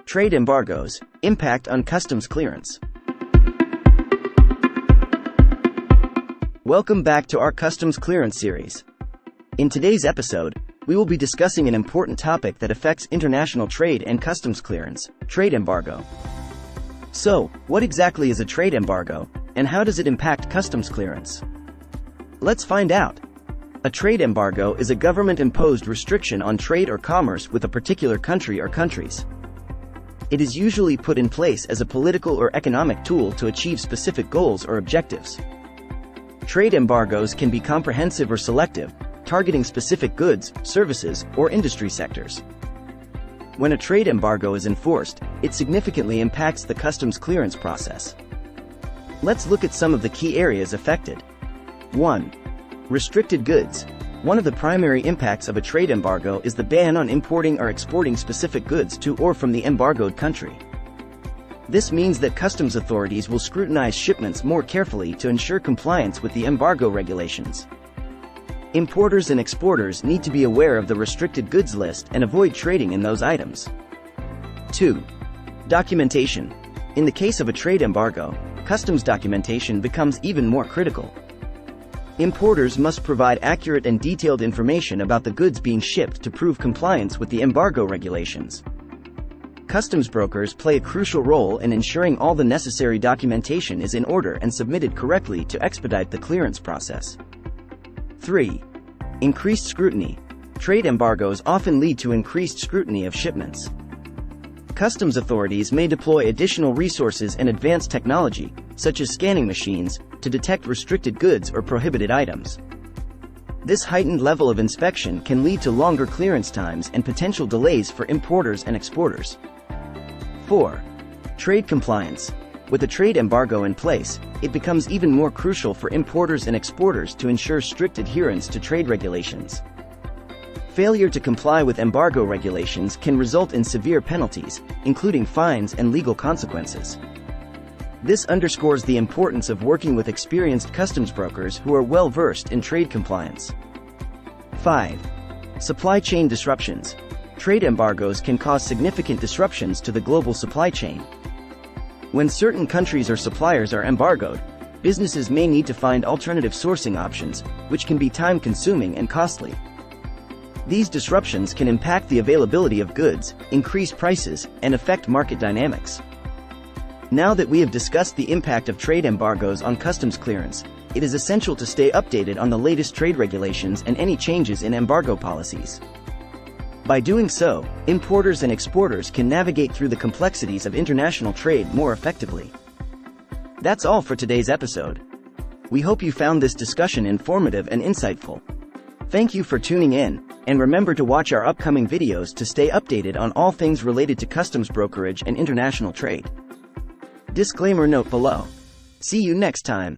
Trade embargoes, impact on customs clearance. Welcome back to our customs clearance series. In today's episode, we will be discussing an important topic that affects international trade and customs clearance: trade embargo. So, what exactly is a trade embargo, and how does it impact customs clearance? Let's find out. A trade embargo is a government-imposed restriction on trade or commerce with a particular country or countries. It is usually put in place as a political or economic tool to achieve specific goals or objectives. Trade embargoes can be comprehensive or selective, targeting specific goods, services, or industry sectors. When a trade embargo is enforced, it significantly impacts the customs clearance process. Let's look at some of the key areas affected. 1. Restricted goods. One of the primary impacts of a trade embargo is the ban on importing or exporting specific goods to or from the embargoed country. This means that customs authorities will scrutinize shipments more carefully to ensure compliance with the embargo regulations. Importers and exporters need to be aware of the restricted goods list and avoid trading in those items. 2. Documentation. In the case of a trade embargo, customs documentation becomes even more critical. Importers must provide accurate and detailed information about the goods being shipped to prove compliance with the embargo regulations. Customs brokers play a crucial role in ensuring all the necessary documentation is in order and submitted correctly to expedite the clearance process. 3. Increased scrutiny. Trade embargoes often lead to increased scrutiny of shipments. Customs authorities may deploy additional resources and advanced technology, such as scanning machines, to detect restricted goods or prohibited items. This heightened level of inspection can lead to longer clearance times and potential delays for importers and exporters. 4. Trade compliance. With a trade embargo in place, it becomes even more crucial for importers and exporters to ensure strict adherence to trade regulations. Failure to comply with embargo regulations can result in severe penalties, including fines and legal consequences. This underscores the importance of working with experienced customs brokers who are well-versed in trade compliance. 5. Supply chain disruptions. Trade embargoes can cause significant disruptions to the global supply chain. When certain countries or suppliers are embargoed, businesses may need to find alternative sourcing options, which can be time-consuming and costly. These disruptions can impact the availability of goods, increase prices, and affect market dynamics. Now that we have discussed the impact of trade embargoes on customs clearance, it is essential to stay updated on the latest trade regulations and any changes in embargo policies. By doing so, importers and exporters can navigate through the complexities of international trade more effectively. That's all for today's episode. We hope you found this discussion informative and insightful. Thank you for tuning in, and remember to watch our upcoming videos to stay updated on all things related to customs brokerage and international trade. Disclaimer note below. See you next time.